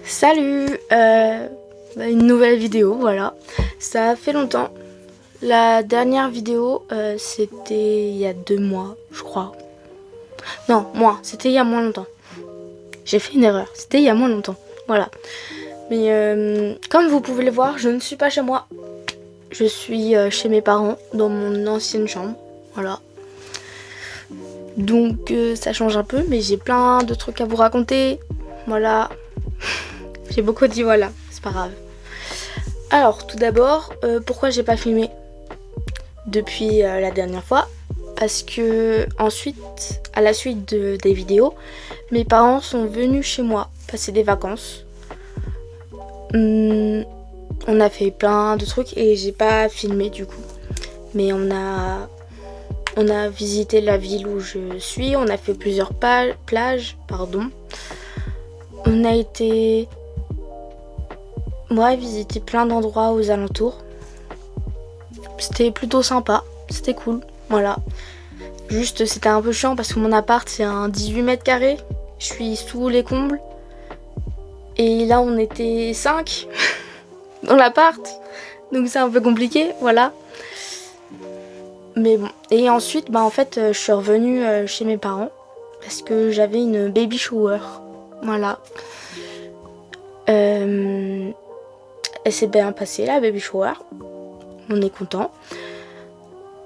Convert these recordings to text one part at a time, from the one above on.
Salut, une nouvelle vidéo, voilà. Ça fait longtemps. La dernière vidéo, c'était il y a 2 mois, je crois. Non, moins, c'était il y a moins longtemps. J'ai fait une erreur, c'était il y a moins longtemps, voilà. Mais comme vous pouvez le voir, je ne suis pas chez moi. Je suis chez mes parents, dans mon ancienne chambre, voilà. Donc ça change un peu, mais j'ai plein de trucs à vous raconter, voilà. J'ai beaucoup dit voilà, c'est pas grave. Alors tout d'abord, pourquoi j'ai pas filmé depuis la dernière fois? Parce que ensuite, à la suite des vidéos, mes parents sont venus chez moi passer des vacances. On a fait plein de trucs et j'ai pas filmé du coup. Mais on a visité la ville où je suis, on a fait plusieurs plages, pardon. On a été visiter plein d'endroits aux alentours. C'était plutôt sympa, c'était cool, voilà. Juste c'était un peu chiant parce que mon appart c'est un 18 mètres carrés. Je suis sous les combles. Et là on était 5 dans l'appart. Donc c'est un peu compliqué, voilà. Mais bon. Et ensuite, en fait, je suis revenue chez mes parents parce que j'avais une baby shower. Voilà. Elle s'est bien passée, la baby shower. On est content.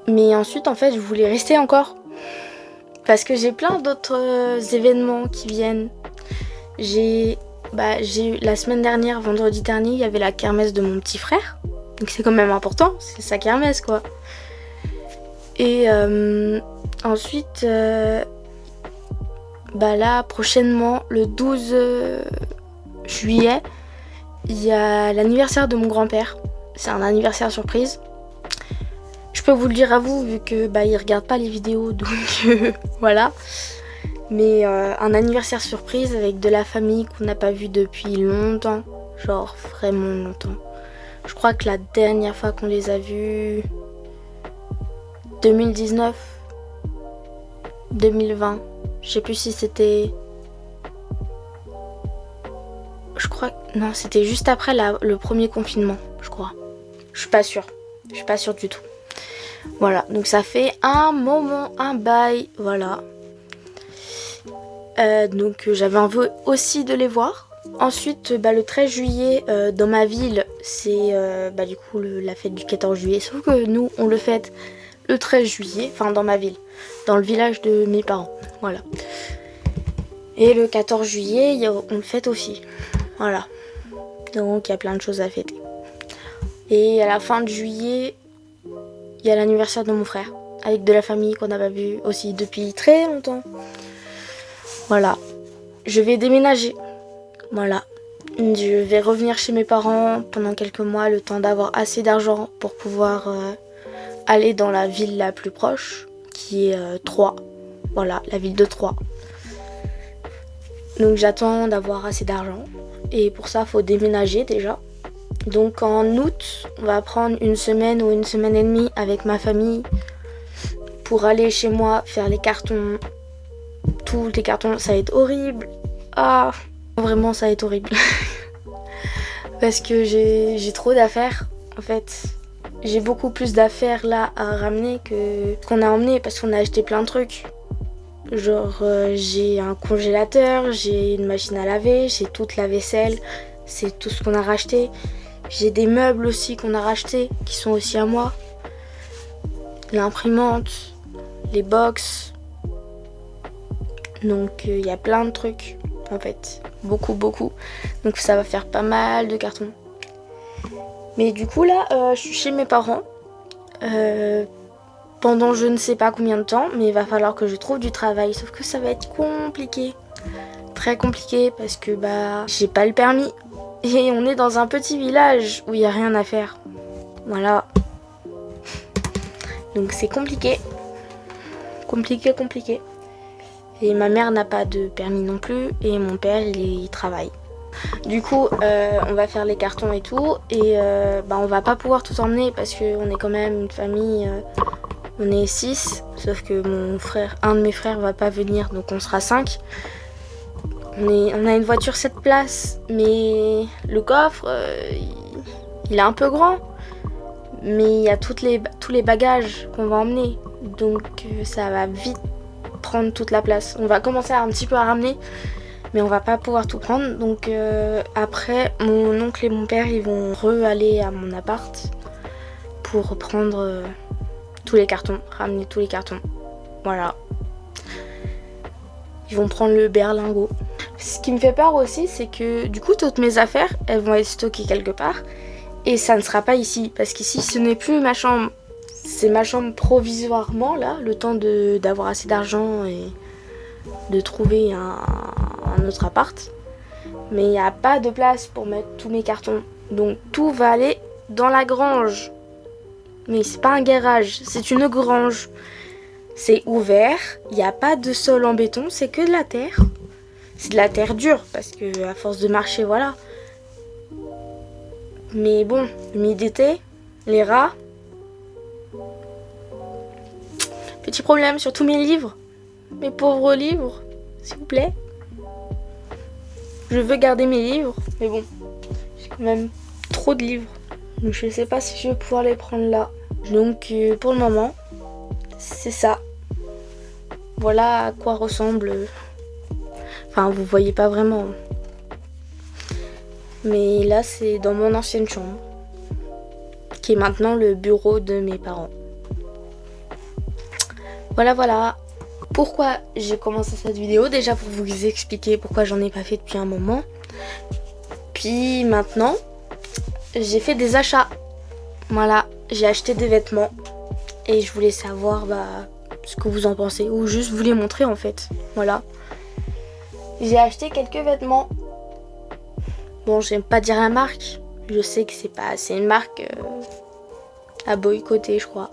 Mais ensuite, en fait, je voulais rester encore. Parce que j'ai plein d'autres événements qui viennent. J'ai eu la semaine dernière, vendredi dernier, il y avait la kermesse de mon petit frère. Donc c'est quand même important, c'est sa kermesse quoi. Et ensuite, là, prochainement, le 12 juillet, il y a l'anniversaire de mon grand-père. C'est un anniversaire surprise. Je peux vous le dire à vous, vu que il regarde pas les vidéos, donc voilà. Mais un anniversaire surprise avec de la famille qu'on n'a pas vu depuis longtemps. Genre vraiment longtemps. Je crois que la dernière fois qu'on les a vus, 2019, 2020. Je sais plus si c'était... Je crois... Non, c'était juste après le premier confinement, je crois. Je suis pas sûre. Je suis pas sûre du tout. Voilà, donc ça fait un moment, un bail, voilà. Donc j'avais envie aussi de les voir. Ensuite, le 13 juillet, dans ma ville, c'est du coup la fête du 14 juillet. Sauf que nous, on le fête le 13 juillet, enfin dans ma ville, dans le village de mes parents, voilà. Et le 14 juillet, on le fête aussi, voilà. Donc il y a plein de choses à fêter. Et à la fin de juillet, il y a l'anniversaire de mon frère, avec de la famille qu'on n'a pas vu aussi depuis très longtemps. Voilà, je vais déménager, voilà. Je vais revenir chez mes parents pendant quelques mois, le temps d'avoir assez d'argent pour pouvoir aller dans la ville la plus proche, qui est Troyes. Voilà, la ville de Troyes. Donc j'attends d'avoir assez d'argent. Et pour ça, il faut déménager déjà. Donc en août, on va prendre une semaine ou une semaine et demie avec ma famille pour aller chez moi faire les cartons. Tous les cartons, ça va être horrible. Ah, vraiment, ça va être horrible. Parce que j'ai trop d'affaires, en fait. J'ai beaucoup plus d'affaires là à ramener que ce qu'on a emmené parce qu'on a acheté plein de trucs. Genre j'ai un congélateur, j'ai une machine à laver, j'ai toute la vaisselle, c'est tout ce qu'on a racheté. J'ai des meubles aussi qu'on a rachetés qui sont aussi à moi. L'imprimante, les box. Donc il y a plein de trucs en fait, beaucoup. Donc ça va faire pas mal de cartons. Mais du coup là, je suis chez mes parents pendant je ne sais pas combien de temps, mais il va falloir que je trouve du travail. Sauf que ça va être compliqué, très compliqué parce que j'ai pas le permis et on est dans un petit village où il y a rien à faire. Voilà. Donc c'est compliqué. Et ma mère n'a pas de permis non plus et mon père il travaille. Du coup, on va faire les cartons et tout. Et on va pas pouvoir tout emmener parce qu'on est quand même une famille. On est 6, sauf que un de mes frères va pas venir, donc on sera 5. On a une voiture 7 places, mais le coffre, il est un peu grand. Mais il y a tous les bagages qu'on va emmener. Donc ça va vite prendre toute la place. On va commencer un petit peu à ramener, mais on va pas pouvoir tout prendre. Donc après, mon oncle et mon père, ils vont aller à mon appart pour prendre tous les cartons, ramener tous les cartons. Voilà. Ils vont prendre le berlingot. Ce qui me fait peur aussi, c'est que du coup, toutes mes affaires, elles vont être stockées quelque part. Et ça ne sera pas ici. Parce qu'ici, ce n'est plus ma chambre. C'est ma chambre provisoirement, là. Le temps d'avoir assez d'argent et de trouver un autre appart. Mais il n'y a pas de place pour mettre tous mes cartons. Donc tout va aller dans la grange. Mais c'est pas un garage, c'est une grange. C'est ouvert, il n'y a pas de sol en béton, c'est que de la terre. C'est de la terre dure, parce que à force de marcher, voilà. Mais bon, l'humidité, les rats. Petit problème sur tous mes livres. Mes pauvres livres, s'il vous plaît. Je veux garder mes livres, mais bon, j'ai quand même trop de livres. Donc je ne sais pas si je vais pouvoir les prendre là. Donc pour le moment, c'est ça. Voilà à quoi ressemble. Enfin, vous voyez pas vraiment. Mais là, c'est dans mon ancienne chambre, qui est maintenant le bureau de mes parents. Voilà, voilà. Pourquoi j'ai commencé cette vidéo? Déjà pour vous expliquer pourquoi j'en ai pas fait depuis un moment. Puis maintenant, j'ai fait des achats. Voilà, j'ai acheté des vêtements. Et je voulais savoir ce que vous en pensez. Ou juste vous les montrer en fait. Voilà. J'ai acheté quelques vêtements. Bon, j'aime pas dire la marque. Je sais que c'est une marque à boycotter, je crois.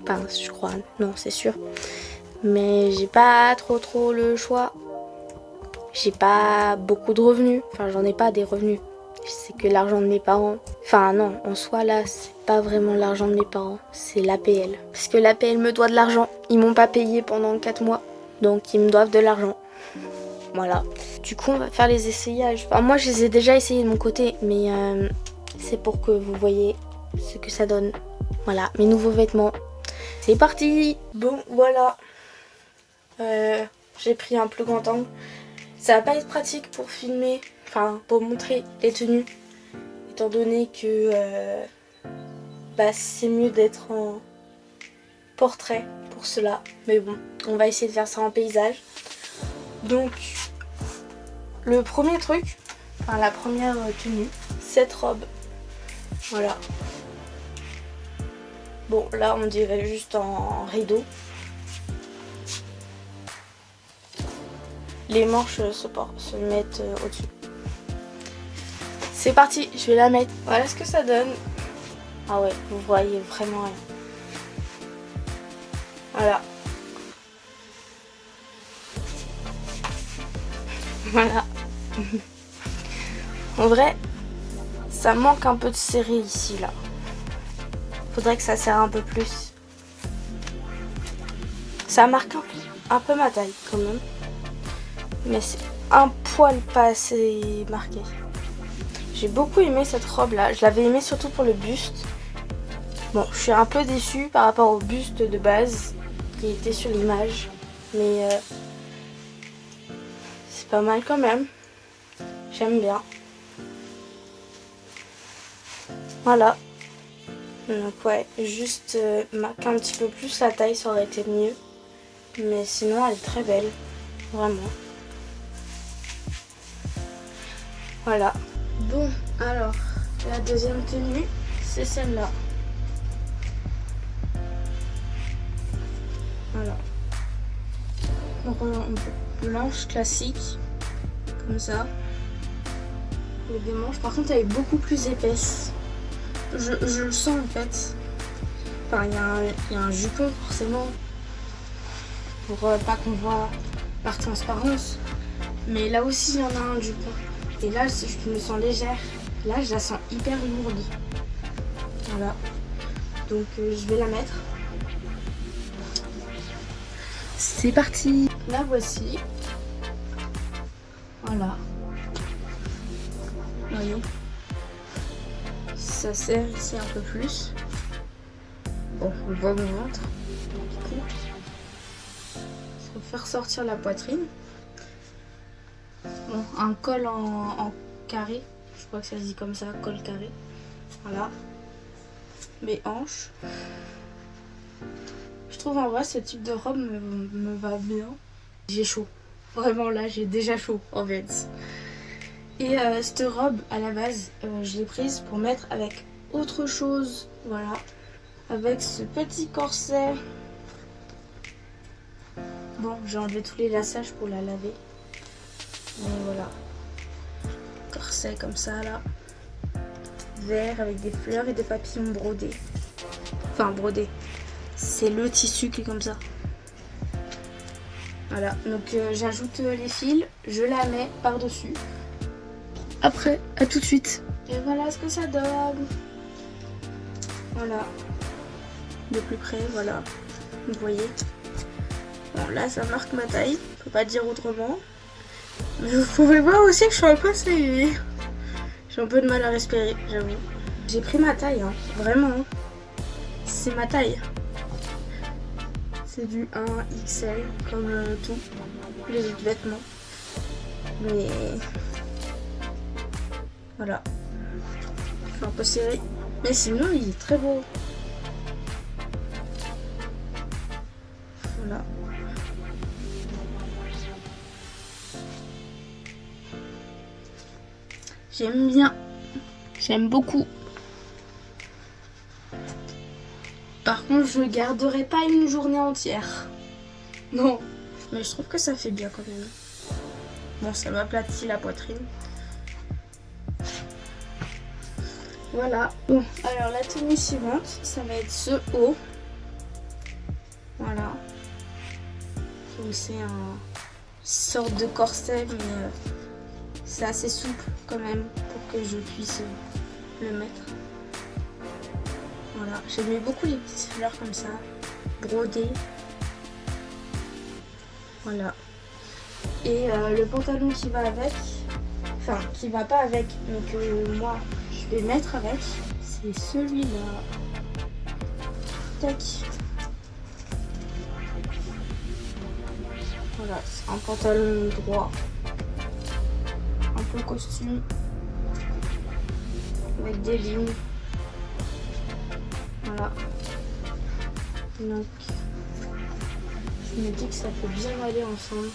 Enfin, je crois. Non, c'est sûr. Mais j'ai pas trop le choix. J'ai pas beaucoup de revenus. Enfin, j'en ai pas des revenus. C'est que l'argent de mes parents. Enfin non, en soi là, c'est pas vraiment l'argent de mes parents. C'est l'APL. Parce que l'APL me doit de l'argent. Ils m'ont pas payé pendant 4 mois. Donc ils me doivent de l'argent. Voilà. Du coup, on va faire les essayages. Enfin, moi, je les ai déjà essayés de mon côté. Mais c'est pour que vous voyez ce que ça donne. Voilà, mes nouveaux vêtements. C'est parti. Bon, voilà. J'ai pris un plus grand angle. Ça va pas être pratique pour filmer, enfin pour montrer les tenues, étant donné que c'est mieux d'être en portrait pour cela. Mais bon, on va essayer de faire ça en paysage. Donc, le premier truc, enfin la première tenue, cette robe. Voilà. Bon, là on dirait juste en rideau. Les manches se mettent au-dessus. C'est parti, je vais la mettre. Voilà ce que ça donne. Ah ouais, vous voyez vraiment rien. Voilà. Voilà. En vrai, ça manque un peu de serré ici, là. Faudrait que ça serre un peu plus. Ça marque un peu ma taille, quand même. Mais c'est un poil pas assez marqué. J'ai beaucoup aimé cette robe là. Je l'avais aimée surtout pour le buste. Bon, je suis un peu déçue par rapport au buste de base qui était sur l'image. Mais c'est pas mal quand même. J'aime bien. Voilà. Donc ouais, juste marquer un petit peu plus la taille, ça aurait été mieux. Mais sinon, elle est très belle. Vraiment. Voilà. Bon, alors, la deuxième tenue, c'est celle-là. Voilà. Donc, blanche classique, comme ça. Avec des manches, par contre, elle est beaucoup plus épaisse. Je le sens en fait. Enfin, il y a un jupon forcément, pour pas qu'on voit par transparence. Mais là aussi, il y en a un jupon. Et là, je me sens légère. Là, je la sens hyper lourde. Voilà. Donc, je vais la mettre. C'est parti. La voici. Voilà. Vous voyez, ça serre ici un peu plus. Bon, on voit mon ventre. Du coup, ça va faire sortir la poitrine. Bon, un col en carré. Je crois que ça se dit comme ça, col carré. Voilà. Mes hanches. Je trouve en vrai ce type de robe me va bien. J'ai chaud. Vraiment là, j'ai déjà chaud en fait. Et cette robe, à la base, je l'ai prise pour mettre avec autre chose. Voilà. Avec ce petit corset. Bon, j'ai enlevé tous les lassages pour la laver. Mais voilà. Corset comme ça, là. Vert avec des fleurs et des papillons brodés. Enfin, brodés. C'est le tissu qui est comme ça. Voilà, donc j'ajoute les fils, je la mets par-dessus. Après, à tout de suite. Et voilà ce que ça donne. Voilà. De plus près, voilà. Vous voyez. Bon, là, ça marque ma taille. Je peux pas dire autrement. Mais vous pouvez voir aussi que je suis un peu saillée. J'ai un peu de mal à respirer, j'avoue. J'ai pris ma taille, hein. Vraiment. C'est ma taille. C'est du 1XL, comme tous les autres vêtements. Mais voilà. Je suis un peu serré. Mais sinon, il est très beau. Voilà. J'aime bien. J'aime beaucoup. Par contre, je garderai pas une journée entière. Non. Mais je trouve que ça fait bien quand même. Bon, ça m'aplatit la poitrine. Voilà. Bon, alors la tenue suivante, ça va être ce haut. Voilà. Donc c'est un sorte de corset, mais c'est assez souple quand même pour que je puisse le mettre. Voilà, j'aimais beaucoup les petites fleurs comme ça, brodées. Voilà. Et le pantalon qui va avec, enfin qui va pas avec, mais que moi je vais mettre avec, c'est celui-là. Tac. Voilà, c'est un pantalon droit, un peu costume, avec des lignes. Voilà. Donc, je me dis que ça peut bien aller ensemble.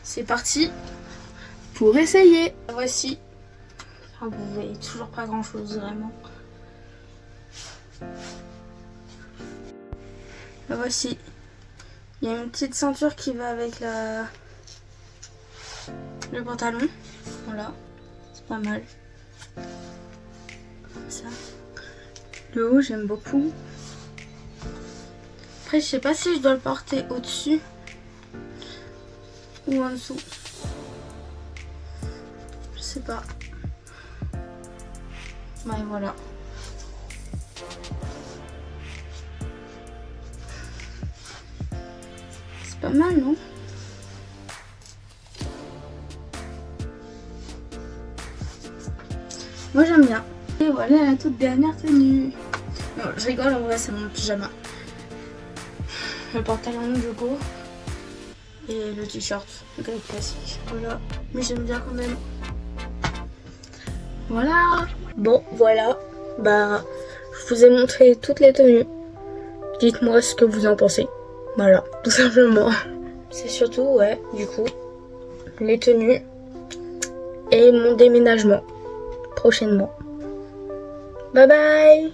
C'est parti pour essayer. Voici. Enfin, vous voyez toujours pas grand chose vraiment. La voici. Il y a une petite ceinture qui va avec le pantalon. Voilà. C'est pas mal. Ça. Le haut, j'aime beaucoup. Après, je sais pas si je dois le porter au-dessus ou en dessous. Je sais pas. Ouais, voilà. C'est pas mal, non? Moi, j'aime bien. Et voilà la toute dernière tenue. Non, je rigole, en vrai, c'est mon pyjama. Le pantalon de go et le t-shirt gris classique. Voilà, mais j'aime bien quand même. Voilà. Bon, voilà. Bah, je vous ai montré toutes les tenues. Dites-moi ce que vous en pensez. Voilà, tout simplement. C'est surtout, ouais, du coup, les tenues et mon déménagement prochainement. Bye bye!